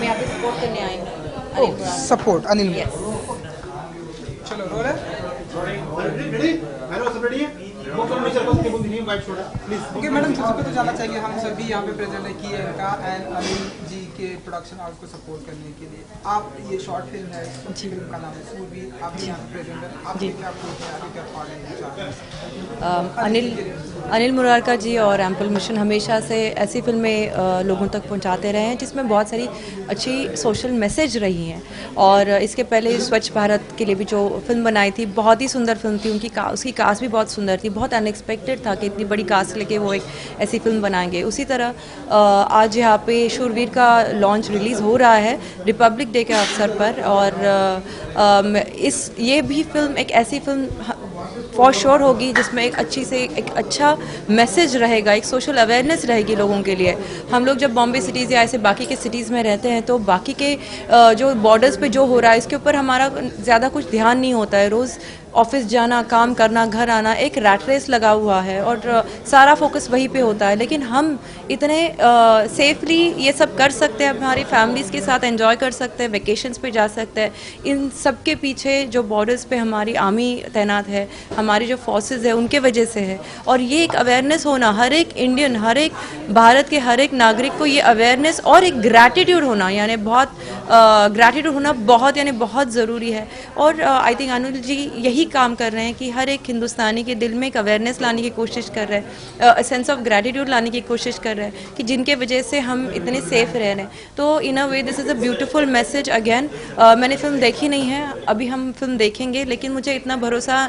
यहाँ पे सपोर्ट करने आई हूँ। Support Anil Yes. चलो रोल है। ओके मैडम, सबसे पहले तो जानना चाहिए हम सभी यहाँ पे प्रेजेंट है कि इनका एंड अनिल जी के प्रोडक्शन हाउस को सपोर्ट करने के लिए आप ये शॉर्ट फिल्म है, फिल्म का नाम है सूरवीर, आप भी यहाँ पे प्रेजेंट है, आप क्या पूछते हैं, क्या पार्ट है? अनिल मुरारका जी और एम्पल मिशन हमेशा से ऐसी फिल्में लोगों तक पहुंचाते रहे हैं जिसमें बहुत सारी अच्छी सोशल मैसेज रही हैं। और इसके पहले स्वच्छ भारत के लिए भी जो फिल्म बनाई थी, बहुत ही सुंदर फिल्म थी। उसकी कास्ट भी बहुत सुंदर थी। बहुत अनएक्सपेक्टेड था कि इतनी बड़ी कास्ट लेके वो एक ऐसी फिल्म बनाएंगे। उसी तरह आज यहाँ पे शूरवीर का लॉन्च रिलीज़ हो रहा है रिपब्लिक डे के अवसर पर। और ये भी फिल्म एक ऐसी फिल्म फॉर श्योर होगी जिसमें एक अच्छा मैसेज रहेगा, एक सोशल अवेयरनेस रहेगी लोगों के लिए। हम लोग जब बॉम्बे सिटीज़ या ऐसे बाकी के सिटीज़ में रहते हैं तो बाकी के जो बॉर्डर्स पे जो हो रहा है इसके ऊपर हमारा ज़्यादा कुछ ध्यान नहीं होता है। रोज़ ऑफिस जाना, काम करना, घर आना, एक रैट रेस लगा हुआ है और सारा फोकस वहीं पे होता है। लेकिन हम इतने सेफली ये सब कर सकते हैं, हमारी फैमिलीज़ के साथ एंजॉय कर सकते हैं, वेकेशंस पे जा सकते हैं। इन सब के पीछे जो बॉर्डर्स पे हमारी आर्मी तैनात है, हमारी जो फोर्सेस है, उनके वजह से है। और ये एक अवेयरनेस होना, हर एक इंडियन, हर एक भारत के हर एक नागरिक को ये अवेयरनेस और एक ग्रैटिट्यूड होना, यानी ग्रैटिट्यूड होना बहुत ज़रूरी है। और आई थिंक अनिल जी यही काम कर रहे हैं कि हर एक हिंदुस्तानी के दिल में एक अवेयरनेस लाने की कोशिश कर रहे हैं, सेंस ऑफ ग्रैटिट्यूड लाने की कोशिश कर रहे हैं कि जिनके वजह से हम इतने सेफ रह रहे हैं। तो in a way this is a beautiful message again. मैंने फिल्म देखी नहीं है, अभी हम फिल्म देखेंगे, लेकिन मुझे इतना भरोसा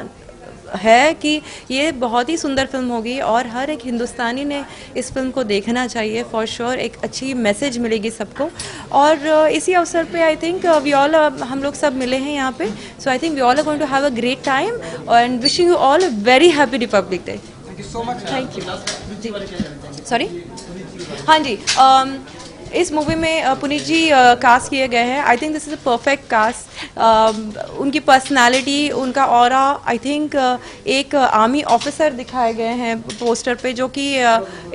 है कि ये बहुत ही सुंदर फिल्म होगी और हर एक हिंदुस्तानी ने इस फिल्म को देखना चाहिए फॉर श्योर। एक अच्छी मैसेज मिलेगी सबको। और इसी अवसर पे आई थिंक वी ऑल, हम लोग सब मिले हैं यहाँ पे, so I think we all are going to have a great time and wishing you all a very happy Republic Day. Thank you so much. Thank you. Sorry, हाँ जी, इस मूवी में पुनीत जी कास्ट किए गए हैं। I think this is a perfect cast. उनकी personality, उनका aura, I think एक आर्मी ऑफिसर दिखाए गए हैं पोस्टर पे, जो कि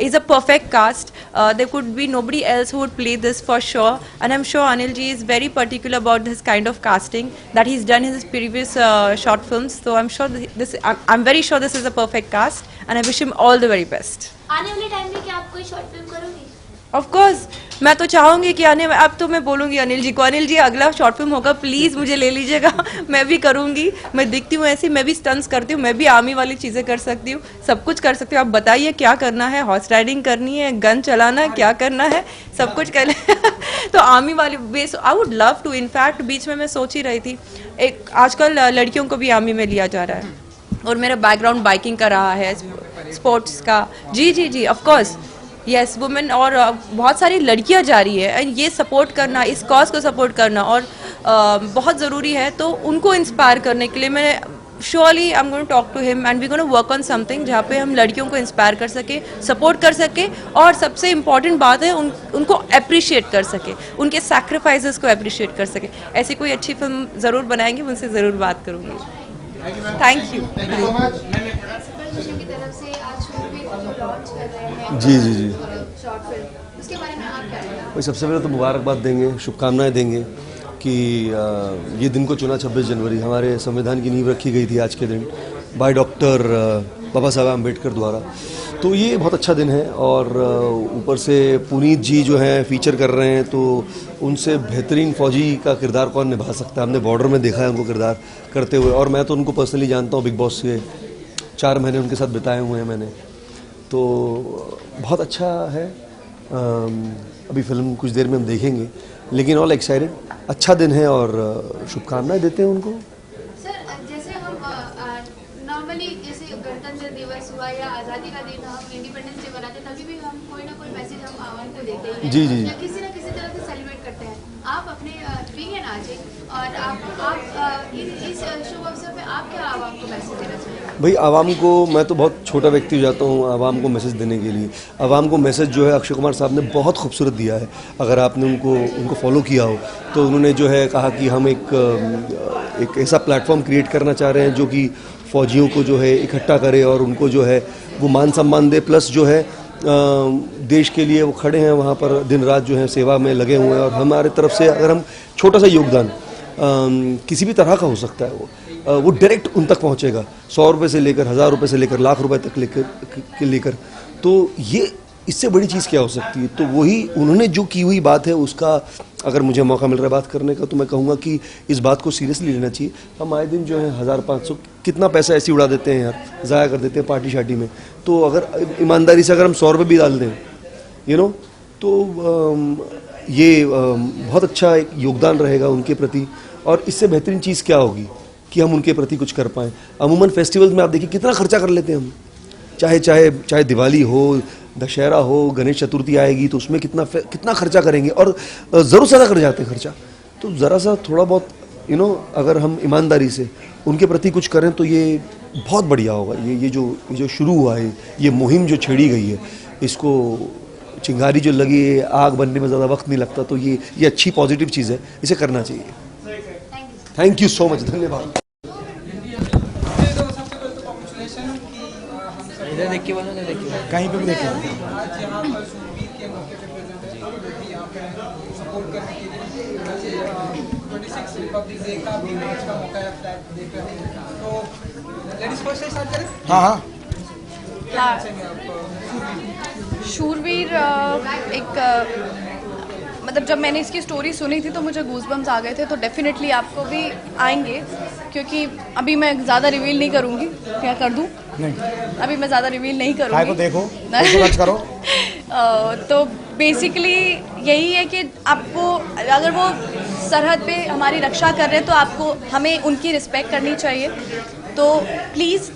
is a perfect cast. There could be nobody else who would play this for sure, and I am sure Anil ji is very particular about this kind of casting that he is done in his previous short films. तो I am very sure this is a perfect cast and I wish him all the very best. आने वाले time में क्या आप कोई short film करोगे? Of course, मैं तो चाहूँगी कि अब तो मैं बोलूँगी अनिल जी को, अनिल जी अगला शॉर्ट फिल्म होगा प्लीज़ मुझे ले लीजिएगा, मैं भी करूँगी। मैं दिखती हूँ ऐसी, मैं भी स्टंट्स करती हूँ, मैं भी आर्मी वाली चीज़ें कर सकती हूँ, सब कुछ कर सकती हूँ। आप बताइए क्या करना है, हॉर्स राइडिंग करनी है, गन चलाना है, क्या करना है, सब कुछ कर तो आर्मी वाली base I would love to. In fact बीच में मैं सोच ही रही थी, एक आजकल लड़कियों को भी आर्मी में लिया जा रहा है और मेरा बैकग्राउंड बाइकिंग का रहा है, स्पोर्ट्स का। जी ऑफकोर्स, यस वुमेन, और बहुत सारी लड़कियां जा रही है एंड ये सपोर्ट करना, इस कॉज को सपोर्ट करना और बहुत ज़रूरी है। तो उनको इंस्पायर करने के लिए मैं surely I am going to talk to him and we going to work on something जहाँ पे हम लड़कियों को इंस्पायर कर सके, सपोर्ट कर सके और सबसे इम्पॉर्टेंट बात है उनको अप्रिशिएट कर सके, उनके सैक्रिफाइसेस को अप्रिशिएट कर सके। ऐसी कोई अच्छी फिल्म ज़रूर बनाएंगे, उनसे ज़रूर बात करूँगी। Thank you. जी शॉर्ट फिल्म, उसके बारे में आप क्या कहेंगे? भाई सबसे पहले तो मुबारकबाद देंगे, शुभकामनाएं देंगे कि ये दिन को चुना 26 जनवरी, हमारे संविधान की नींव रखी गई थी आज के दिन बाय डॉक्टर बाबा साहब अम्बेडकर द्वारा। तो ये बहुत अच्छा दिन है और ऊपर से पुनीत जी जो हैं फीचर कर रहे हैं, तो उनसे बेहतरीन फौजी का किरदार कौन निभा सकता है। हमने बॉर्डर में देखा है उनको किरदार करते हुए और मैं तो उनको पर्सनली जानता हूँ, बिग बॉस के 4 महीने उनके साथ बिताए हुए हैं मैंने। तो बहुत अच्छा है। अभी फिल्म कुछ देर में हम देखेंगे, लेकिन ऑल एक्साइटेड, अच्छा दिन है और शुभकामनाएं देते हैं उनको। सर, जैसे हम नॉर्मली जैसे गणतंत्र दिवस हुआ या आज़ादी का दिन, हम इंडिपेंडेंस डे बनाते हैं, तभी भी हम कोई ना कोई मैसेज हम आवाम को देते हैं जी या किसी ना किसी तरह से सेलिब्रेट करते हैं। आप अपने बीइंग एन आर्टिस्ट और आप इस शुभ अवसर पे आप क्या आवाम को मैसेज देना चाहिए? भाई आवाम को, मैं तो बहुत छोटा व्यक्ति हो जाता हूँ आवाम को मैसेज देने के लिए। आवाम को मैसेज जो है अक्षय कुमार साहब ने बहुत खूबसूरत दिया है। अगर आपने उनको फॉलो किया हो तो उन्होंने जो है कहा कि हम एक ऐसा प्लेटफॉर्म क्रिएट करना चाह रहे हैं जो कि फ़ौजियों को जो है इकट्ठा करे और उनको जो है वो मान सम्मान दे, प्लस जो है देश के लिए वो खड़े हैं वहाँ पर, दिन रात जो है सेवा में लगे हुए हैं। और हमारे तरफ से अगर हम छोटा सा योगदान किसी भी तरह का हो सकता है वो डायरेक्ट उन तक पहुँचेगा, 100 रुपये से लेकर 1000 रुपये से लेकर लाख रुपए तक लेकर तो ये इससे बड़ी चीज़ क्या हो सकती है। तो वही उन्होंने जो की हुई बात है उसका अगर मुझे मौका मिल रहा है बात करने का तो मैं कहूँगा कि इस बात को सीरियसली लेना चाहिए। हम आए दिन जो है 1500 कितना पैसा ऐसे उड़ा देते हैं यार, ज़ाया कर देते हैं पार्टी शार्टी में। तो अगर ईमानदारी से अगर हम 100 रुपये भी डाल दें तो ये बहुत अच्छा एक योगदान रहेगा उनके प्रति। और इससे बेहतरीन चीज़ क्या होगी कि हम उनके प्रति कुछ कर पाएँ। अमूमन फेस्टिवल्स में आप देखिए कितना खर्चा कर लेते हैं हम, चाहे दिवाली हो, दशहरा हो, गणेश चतुर्थी आएगी तो उसमें कितना खर्चा करेंगे और ज़रूर ज़्यादा कर जाते हैं खर्चा। तो ज़रा सा थोड़ा बहुत अगर हम ईमानदारी से उनके प्रति कुछ करें तो ये बहुत बढ़िया होगा। ये जो शुरू हुआ है, ये मुहिम जो छेड़ी गई है, इसको चिंगारी जो लगी है, आग बनने में ज़्यादा वक्त नहीं लगता। तो ये अच्छी पॉजिटिव चीज़ है, इसे करना चाहिए। थैंक यू सो मच, धन्यवाद। इधर देख के बोलो ना, देख के कहीं पे भी देखिए। आज यहाँ पर सूरबीर के मौके पे प्रेजेंट है, तो भी यहाँ पे सपोर्ट करने के लिए 26 रिपब्लिक डे का भी मार्च का मौका है, फ्लैग देख रहे हैं। तो लेडीज फर्स्ट से स्टार्ट करें। हाँ क्या पूछेंगे आप शूरवीर एक मतलब जब मैंने इसकी स्टोरी सुनी थी तो मुझे गूज़बम्स आ गए थे। तो डेफिनेटली आपको भी आएंगे, क्योंकि अभी मैं ज़्यादा रिवील नहीं करूँगी। क्या कर दूँ? नहीं, अभी मैं ज़्यादा रिवील नहीं करूँगी। को देखो, सर्च करो। तो बेसिकली यही है कि आपको अगर वो सरहद पे हमारी रक्षा कर रहे हैं तो हमें उनकी रिस्पेक्ट करनी चाहिए। तो प्लीज़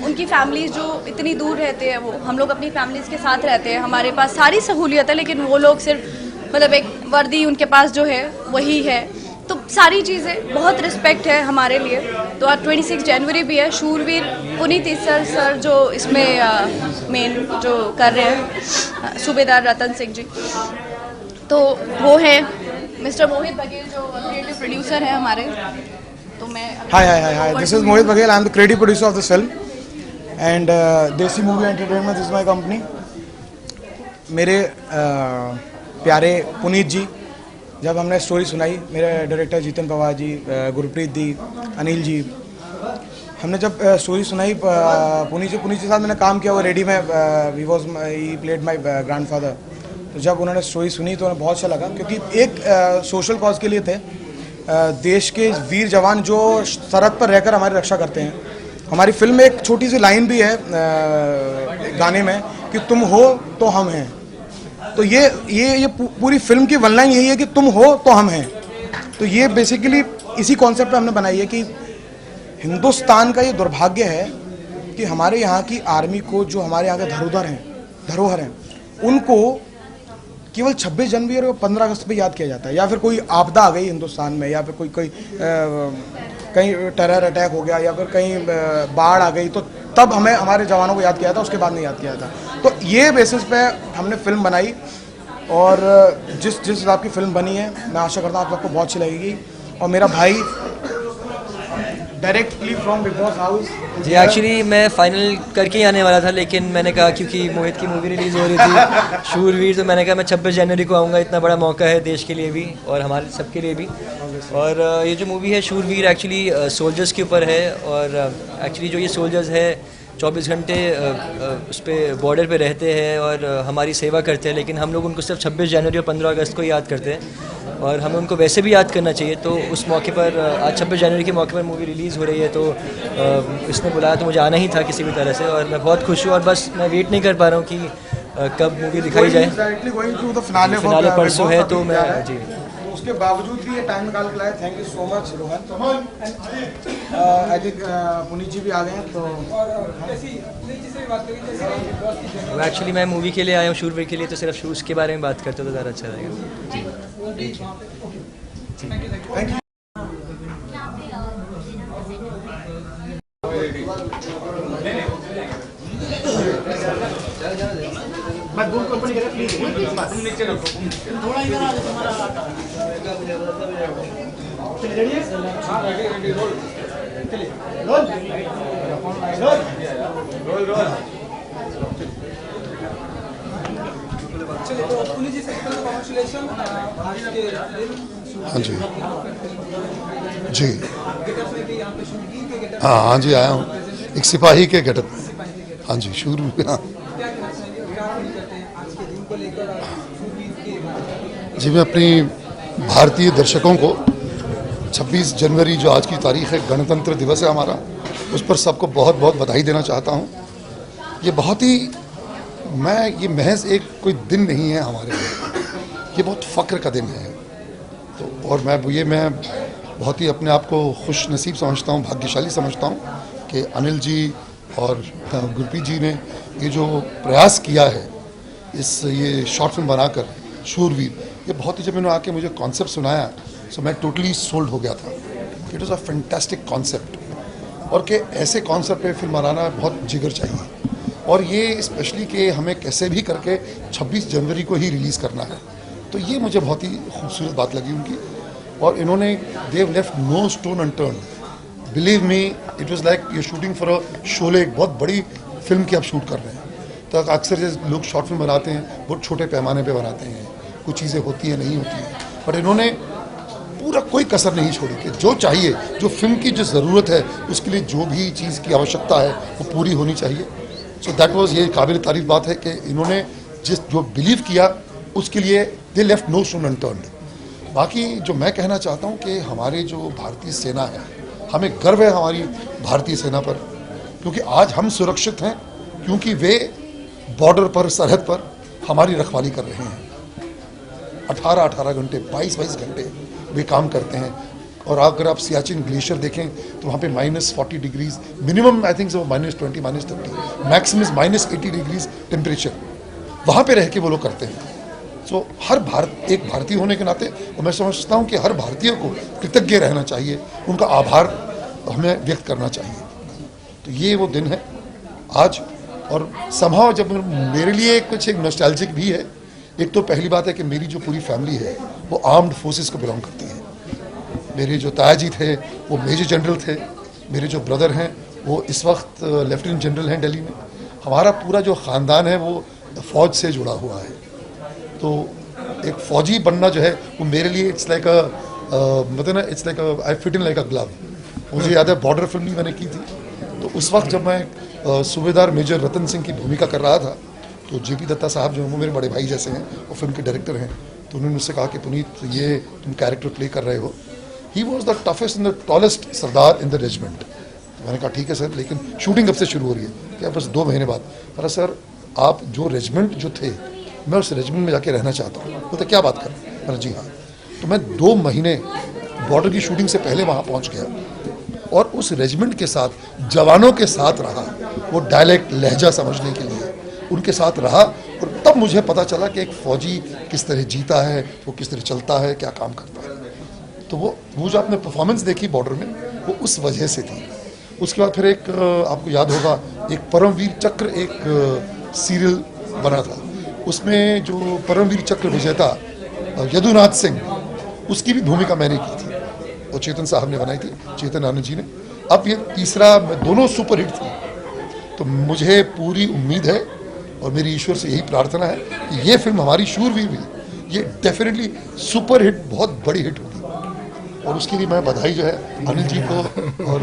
उनकी फैमिलीज़ जो इतनी दूर रहते हैं, वो हम लोग अपनी फैमिलीज़ के साथ रहते हैं, हमारे पास सारी सहूलियत है, लेकिन वो लोग सिर्फ मतलब एक वर्दी उनके पास जो है वही है। तो सारी चीज़ें बहुत रिस्पेक्ट है हमारे लिए। तो आज 26 जनवरी भी है। शूरवीर पुनीत इस्सर सर जो इसमें मेन जो कर रहे हैं, सूबेदार रतन सिंह जी, तो वो है मिस्टर मोहित बघेल जो क्रिएटिव प्रोड्यूसर है हमारे। तो मैं hi this is Mohit Baghel, I am the creative producer of this film and Desi movie entertainment is my company. मेरे प्यारे पुनीत जी, जब हमने स्टोरी सुनाई, मेरे डायरेक्टर जीतन पवार जी, गुरप्रीत दी, अनिल जी, हमने जब स्टोरी सुनाई पुनीत जी के साथ मैंने काम किया। वो रेडी में ही प्लेड माय ग्रैंडफादर। तो जब उन्होंने स्टोरी सुनी तो उन्हें बहुत अच्छा लगा, क्योंकि एक सोशल कॉज के लिए थे। देश के वीर जवान जो सरहद पर रहकर हमारी रक्षा करते हैं। हमारी फिल्म में एक छोटी सी लाइन भी है गाने में कि तुम हो तो हम हैं। तो ये पूरी फिल्म की वन लाइन यही है कि तुम हो तो हम हैं। तो ये बेसिकली इसी कॉन्सेप्ट पे हमने बनाई है कि हिंदुस्तान का ये दुर्भाग्य है कि हमारे यहाँ की आर्मी को, जो हमारे यहाँ के धरोहर हैं, उनको केवल 26 जनवरी और 15 अगस्त पे याद किया जाता है। या फिर कोई आपदा आ गई हिंदुस्तान में, या फिर कोई कहीं टेरर अटैक हो गया, या फिर कहीं बाढ़ आ गई, तो तब हमें हमारे जवानों को याद किया था, उसके बाद नहीं याद किया था। तो ये बेसिस पे हमने फिल्म बनाई और जिस हिसाब की फिल्म बनी है, मैं आशा करता हूँ आप सबको बहुत अच्छी लगेगी। और मेरा भाई directly from Bigg Boss house जी, एक्चुअली मैं फाइनल करके ही आने वाला था, लेकिन मैंने कहा क्योंकि मोहित की मूवी रिलीज़ हो रही थी शूरवीर, तो मैंने कहा मैं 26 जनवरी को आऊँगा। इतना बड़ा मौका है देश के लिए भी और हमारे सबके लिए भी। और ये जो मूवी है शूरवीर एक्चुअली सोल्जर्स के ऊपर है। और एक्चुअली जो ये सोल्जर्स है 24 घंटे उस पर बॉर्डर पे रहते हैं और हमारी सेवा करते हैं, लेकिन हम लोग उनको सिर्फ 26 जनवरी और 15 अगस्त को याद करते हैं। और हमें उनको वैसे भी याद करना चाहिए। तो उस मौके पर आज 26 जनवरी के मौके पर मूवी रिलीज़ हो रही है, तो इसने बुलाया तो मुझे आना ही था किसी भी तरह से। और मैं बहुत खुश हूँ और बस मैं वेट नहीं कर पा रहा हूँ कि कब मूवी दिखाई जाए। फिनाले परसों है, तो मैं जी उसके बावजूद भी ये टाइम निकाल के लाए। Thank you so much Rohan. I think Puneet ji भी आ गए हैं। तो एक्चुअली मैं मूवी के लिए आया हूँ, शूरवीर के लिए, तो सिर्फ शूज़ के बारे में बात करते तो ज़्यादा अच्छा रहेगा। जी थैंक यू। मैं दूर कंपनी के प्लीज तुम नीचे रखो, थोड़ा इधर आ जाओ। तुम्हारा चलिए रेडी है? हां रेडी रोल। चलिए रोल रोल रोल रोल। चलिए तो पुनीत जी से कॉन्ग्रेचुलेशन आज के दिन। हाँ जी जी गेटअप में भी यहाँ पे शूट की के गेटअप हाँ जी आया हूँ एक सिपाही के गेटअप में। हाँ जी शुरू हाँ क्या कहना चाहिए, क्या फील करते हैं आज के दिन को लेकर और शूट के बारे में? जी मैं अपनी भारतीय दर्शकों को 26 जनवरी जो आज की तारीख है, गणतंत्र दिवस है हमारा, उस पर सबको बहुत बहुत बधाई देना चाहता हूँ। ये बहुत ही ये महज एक कोई दिन नहीं है हमारे लिए, ये बहुत फ़ख्र का दिन है। तो और मैं बहुत ही अपने आप को खुश नसीब समझता हूँ, भाग्यशाली समझता हूँ कि अनिल जी और गुरप्रीत जी ने ये जो प्रयास किया है ये शॉर्ट फिल्म बनाकर शूरवीर, ये बहुत ही जब मैंने आके मुझे कॉन्सेप्ट सुनाया सो मैं टोटली सोल्ड हो गया था। It was a fantastic concept और कि ऐसे कॉन्सेप्ट पे फिल्म बनाना बहुत जिगर चाहिए और ये स्पेशली कि हमें कैसे भी करके 26 जनवरी को ही रिलीज़ करना है। तो ये मुझे बहुत ही खूबसूरत बात लगी उनकी और इन्होंने they've left no stone unturned. Believe me it was like you shooting for a Sholay, एक बहुत बड़ी फिल्म की आप शूट कर रहे हैं। तो अक्सर जैसे लोग शॉर्ट फिल्म बनाते हैं बहुत छोटे पैमाने पे बनाते हैं, कुछ चीज़ें होती हैं नहीं होती हैं, बट इन्होंने पूरा कोई कसर नहीं छोड़ी कि जो चाहिए, जो फिल्म की जो ज़रूरत है उसके लिए जो भी चीज़ की आवश्यकता है वो पूरी होनी चाहिए। सो दैट वाज ये काबिल तारीफ बात है कि इन्होंने जो बिलीव किया उसके लिए they left no stone unturned. बाकी जो मैं कहना चाहता हूँ कि हमारे जो भारतीय सेना है, हमें गर्व है हमारी भारतीय सेना पर, क्योंकि आज हम सुरक्षित हैं क्योंकि वे बॉर्डर पर, सरहद पर हमारी रखवाली कर रहे हैं। 18-18 घंटे, 22-22 घंटे वे काम करते हैं। और अगर आप सियाचिन ग्लेशियर देखें तो वहाँ पे -40 degrees minimum, I think -20, -30, maximum -80 degrees temperature वहाँ पे रह के वो लोग करते हैं। सो एक भारतीय होने के नाते मैं समझता हूँ कि हर भारतीय को कृतज्ञ रहना चाहिए, उनका आभार हमें व्यक्त करना चाहिए। तो ये वो दिन है आज। और संभव जब मेरे लिए कुछ एक नॉस्टैल्जिक भी है। एक तो पहली बात है कि मेरी जो पूरी फैमिली है वो आर्म्ड फोर्सेस को बिलोंग करती है। मेरे जो ताया जी थे वो मेजर जनरल थे, मेरे जो ब्रदर हैं वो इस वक्त लेफ्टिनेंट जनरल हैं दिल्ली में। हमारा पूरा जो ख़ानदान है वो फ़ौज से जुड़ा हुआ है। तो एक फ़ौजी बनना जो है वो मेरे लिए इट्स लाइक मतलब ना it's like I fit in like a glove. मुझे याद है बॉर्डर फिल्म भी मैंने की थी, तो उस वक्त जब मैं सूबेदार मेजर रतन सिंह की भूमिका कर रहा था तो JP दत्ता साहब जो वो मेरे बड़े भाई जैसे हैं, वो फिल्म के डायरेक्टर हैं, तो उन्होंने मुझसे कहा कि पुनीत ये तुम कैरेक्टर प्ले कर रहे हो। He was the toughest and the tallest Sardar in the regiment. तो मैंने कहा ठीक है सर, लेकिन शूटिंग कब से शुरू हो रही है? क्या बस 2 महीने बाद। अरे सर आप जो रेजिमेंट जो थे, मैं उस रेजिमेंट में जाके रहना चाहता हूँ। बोलते क्या बात कर? मैंने जी हाँ। तो मैं 2 महीने बॉर्डर की शूटिंग से पहले वहाँ पहुँच गया और उस रेजिमेंट के साथ, जवानों के साथ रहा, वो डायलेक्ट लहजा समझने के लिए उनके साथ रहा। और तब मुझे पता चला कि एक फ़ौजी किस तरह जीता है, वो किस तरह चलता है, क्या काम करता है। तो वो जो आपने परफॉर्मेंस देखी बॉर्डर में, वो उस वजह से थी। उसके बाद फिर एक आपको याद होगा एक परमवीर चक्र एक सीरियल बना था, उसमें जो परमवीर चक्र विजेता यदुनाथ सिंह, उसकी भी भूमिका मैंने की थी, वो चेतन साहब ने बनाई थी, चेतन आनंद जी ने। अब ये तीसरा, दोनों सुपरहिट थी। तो मुझे पूरी उम्मीद है और मेरी ईश्वर से यही प्रार्थना है कि ये फिल्म हमारी शूरवीर भी, ये डेफिनेटली सुपर हिट, बहुत बड़ी हिट होगी। और उसके लिए मैं बधाई जो है अनिल जी को और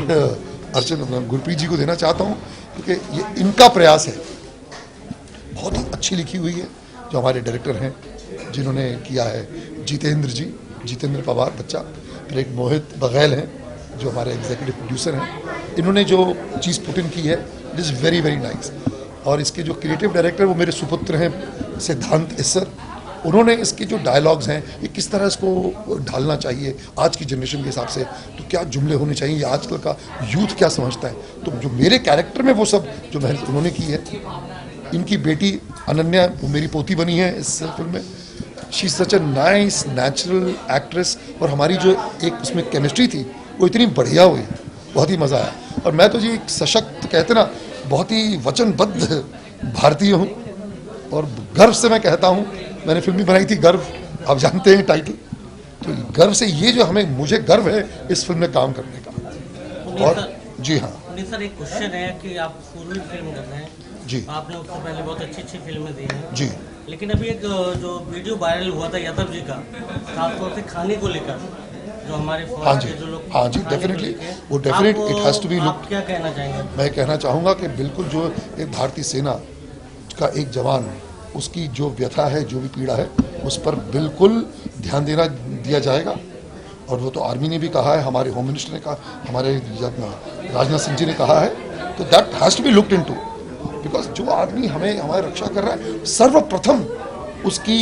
अर्चन गुरप्रीत जी को देना चाहता हूँ, क्योंकि ये इनका प्रयास है। बहुत ही अच्छी लिखी हुई है, जो हमारे डायरेक्टर हैं जिन्होंने किया है, जितेंद्र पवार बच्चा, फिर एक मोहित बघेल हैं जो हमारे एग्जीक्यूटिव प्रोड्यूसर हैं। इन्होंने जो चीज़ पुट इन की है it is very very nice. और इसके जो क्रिएटिव डायरेक्टर वो मेरे सुपुत्र हैं सिद्धांत इस्सर। उन्होंने इसके जो डायलॉग्स हैं, ये किस तरह इसको ढालना चाहिए आज की जनरेशन के हिसाब से, तो क्या जुमले होने चाहिए, ये आजकल का यूथ क्या समझता है, तो जो मेरे कैरेक्टर में वो सब जो मेहनत उन्होंने की है। इनकी बेटी अनन्या, वो मेरी पोती बनी है इस फिल्म में। She is such a nice natural actress, और हमारी जो एक उसमें केमिस्ट्री थी वो इतनी बढ़िया हुई, बहुत ही मज़ा आया। और मैं तो जी सशक्त कहते ना, बहुत ही वचनबद्ध भारतीय हूँ, और गर्व से मैं कहता हूँ, मैंने फिल्म भी बनाई थी गर्व, आप जानते हैं टाइटल, तो गर्व से ये जो मुझे गर्व है इस फिल्म में काम करने का। और जी हाँ सर, एक क्वेश्चन है कि आप शूरवीर फिल्म कर रहे हैं जी, आपने उससे पहले बहुत अच्छी फिल्में दी हैं जी। लेकिन अभी एक जो वीडियो वायरल हुआ था यादव जी का, खासतौर से खाने को लेकर, जो हमारे हाँ जी, के जो लोग हाँ जी, डेफिनेटली वो definite it has to be look. क्या कहना चाहेंगे? मैं कहना चाहूँगा कि बिल्कुल जो एक भारतीय सेना का एक जवान, उसकी जो व्यथा है, जो भी पीड़ा है, उस पर बिल्कुल ध्यान दिया जाएगा। और वो तो आर्मी ने भी कहा है, हमारे होम मिनिस्टर ने कहा, हमारे राजनाथ सिंह जी ने कहा है, तो that has to be looked into, because जो आदमी हमें हमारी रक्षा कर रहा है, सर्वप्रथम उसकी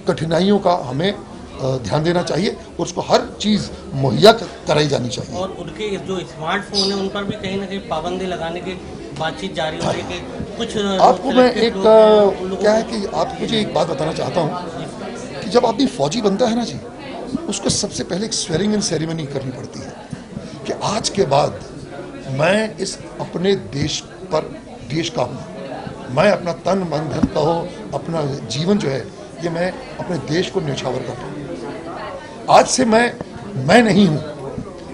कठिनाइयों का हमें ध्यान देना चाहिए और उसको हर चीज़ मुहैया कराई जानी चाहिए। और उनके जो स्मार्टफोन है उन पर भी कहीं ना कहीं पाबंदी लगाने की बातचीत जारी हो रही है कि कुछ आपको मैं एक क्या है कि आप मुझे एक बात बताना चाहता हूँ कि जब आदमी फौजी बनता है ना जी, उसको सबसे पहले एक स्वेरिंग इन सेरेमनी करनी पड़ती है कि आज के बाद मैं इस अपने देश का हूँ, मैं अपना तन मन धन का हो, अपना जीवन जो है ये मैं अपने देश को न्यौछावर कर रहा हूँ। आज से मैं नहीं हूँ,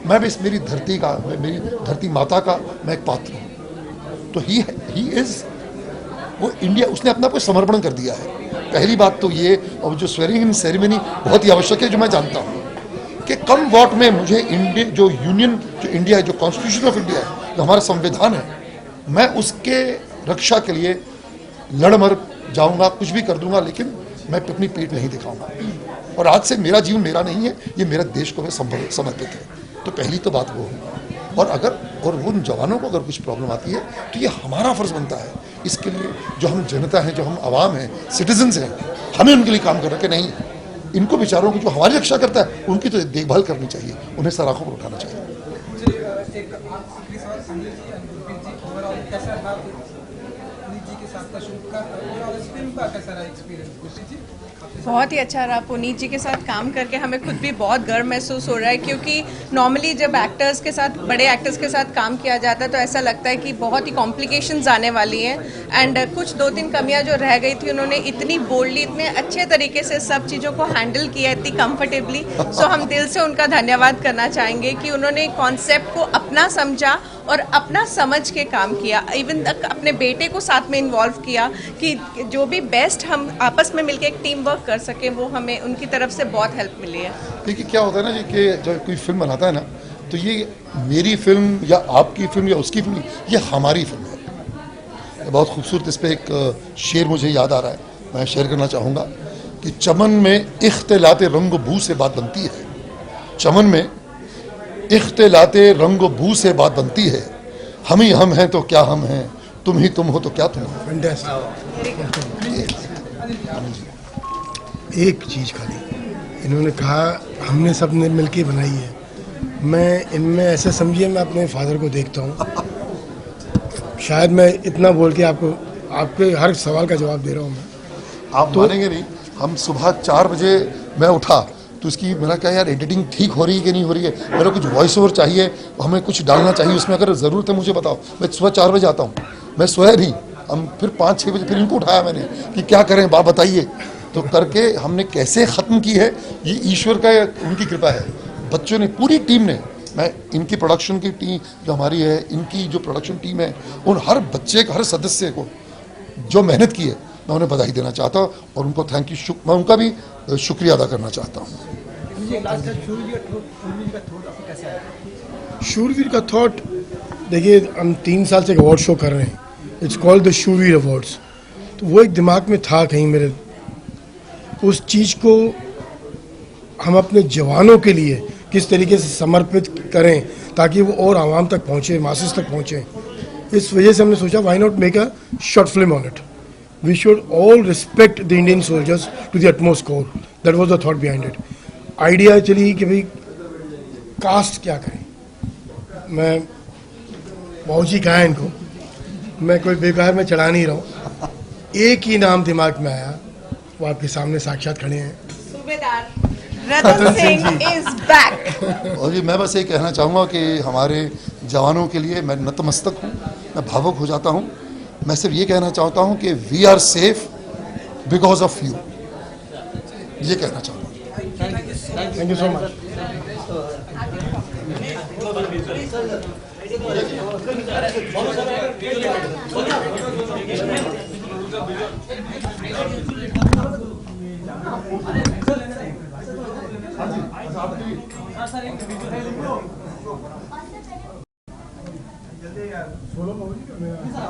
मैं भी मेरी धरती का, मेरी धरती माता का मैं एक पात्र हूँ। तो ही इज़ वो इंडिया, उसने अपना कोई समर्पण कर दिया है। पहली बात तो ये, और जो स्वेरिंग इन सेरेमनी बहुत ही आवश्यक है, जो मैं जानता हूँ कि कम वॉट में मुझे इंडिया जो इंडिया है, जो कॉन्स्टिट्यूशन ऑफ इंडिया है, जो हमारा संविधान है, मैं उसके रक्षा के लिए लड़ मर जाऊँगा, कुछ भी कर दूंगा, लेकिन मैं अपनी पीठ नहीं दिखाऊंगा। और आज से मेरा जीवन मेरा नहीं है, ये मेरा देश को समर्पित है। तो पहली तो बात वो है। और उन जवानों को अगर कुछ प्रॉब्लम आती है तो ये हमारा फर्ज बनता है, इसके लिए जो हम जनता हैं, जो हम आवाम हैं, सिटीजन्स हैं, हमें उनके लिए काम करना कि नहीं, इनको बेचारों को जो हमारी रक्षा करता है उनकी तो देखभाल करनी चाहिए, उन्हें सराखों पर उठाना चाहिए। बहुत ही अच्छा रहा पुनीत जी के साथ काम करके, हमें खुद भी बहुत गर्व महसूस हो रहा है, क्योंकि नॉर्मली जब एक्टर्स के साथ, बड़े एक्टर्स के साथ काम किया जाता है तो ऐसा लगता है कि बहुत ही कॉम्प्लिकेशंस आने वाली हैं। एंड कुछ 2-3 कमियां जो रह गई थी, उन्होंने इतनी बोल्डली, इतने अच्छे तरीके से सब चीज़ों को हैंडल किया, इतनी कंफर्टेबली। सो हम दिल से उनका धन्यवाद करना चाहेंगे कि उन्होंने कॉन्सेप्ट को अपना समझा और अपना समझ के काम किया। इवन तक अपने बेटे को साथ में इन्वॉल्व किया कि जो भी बेस्ट हम आपस में मिलकर एक टीम वर्क कर सके, वो हमें उनकी तरफ से बहुत हेल्प मिली है। देखिए क्या होता है ना जी, कि जब कोई फिल्म बनाता है ना, तो ये मेरी फिल्म या आपकी फिल्म या उसकी फिल्म, ये हमारी फिल्म है। बहुत खूबसूरत इस पर एक शेर मुझे याद आ रहा है, मैं शेयर करना चाहूँगा कि चमन में इख्तिलाते रंग बू से बात बनती है, चमन में इख्तिलाते रंग बू से बात बनती है, हम ही हम हैं तो क्या हम हैं, तुम ही तुम हो तो क्या तुम हो। एक चीज़ खाली इन्होंने कहा, हमने सब ने मिलकर बनाई है, मैं इनमें ऐसे समझिए मैं अपने फादर को देखता हूँ। शायद मैं इतना बोल के आपके हर सवाल का जवाब दे रहा हूँ। मैं आप तो मानेंगे नहीं, हम सुबह 4 बजे मैं उठा तो उसकी मैंने कहा यार एडिटिंग ठीक हो रही है कि नहीं हो रही है, मेरा कुछ वॉइस ओवर चाहिए, हमें कुछ डालना चाहिए उसमें, अगर ज़रूरत है मुझे बताओ। मैं सुबह 4 बजे आता हूँ, मैं सोया नहीं, हम फिर 5-6 बजे फिर इनको उठाया मैंने कि क्या करें बात बताइए, तो करके हमने कैसे ख़त्म की है, ये ईश्वर का उनकी कृपा है। बच्चों ने, पूरी टीम ने, मैं इनकी प्रोडक्शन की टीम जो हमारी है, इनकी जो प्रोडक्शन टीम है, उन हर बच्चे को, हर सदस्य को जो मेहनत की है, मैं उन्हें बधाई देना चाहता हूँ और उनको थैंक यू, मैं उनका भी शुक्रिया अदा करना चाहता हूँ। शूरवीर का थॉट, देखिए हम 3 साल से एक अवार्ड शो कर रहे हैं, इट्स कॉल्ड द शूरवीर अवार्ड्स। तो वो एक दिमाग में था कहीं मेरे, उस चीज़ को हम अपने जवानों के लिए किस तरीके से समर्पित करें ताकि वो और आवाम तक पहुँचे, मासेस तक पहुँचे। इस वजह से हमने सोचा why not make a short film on it, we should all respect the Indian soldiers to the utmost core, that was the thought behind it. Idea चली कि भाई कास्ट क्या करें, मैं बहुत जी कहा इनको, मैं कोई बेकार में चढ़ा नहीं रहा हूँ, एक ही नाम दिमाग में आया, वो आपके सामने साक्षात खड़े हैं, सूबेदार रतन सिंह इज बैक। और जी मैं बस ये कहना चाहूँगा कि हमारे जवानों के लिए मैं नतमस्तक हूँ, मैं भावुक हो जाता हूँ। मैं सिर्फ ये कहना चाहता हूँ कि we are safe because of you, ये कहना चाहूँगा। Thank you so much.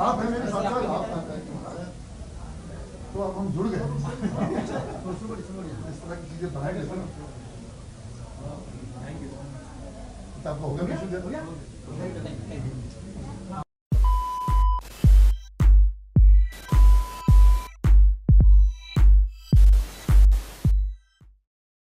आप हैं मेरे साथ, तो अब हम जुड़ गए। इस तरह की चीजें बनाएंगे सर। आपको हो गया?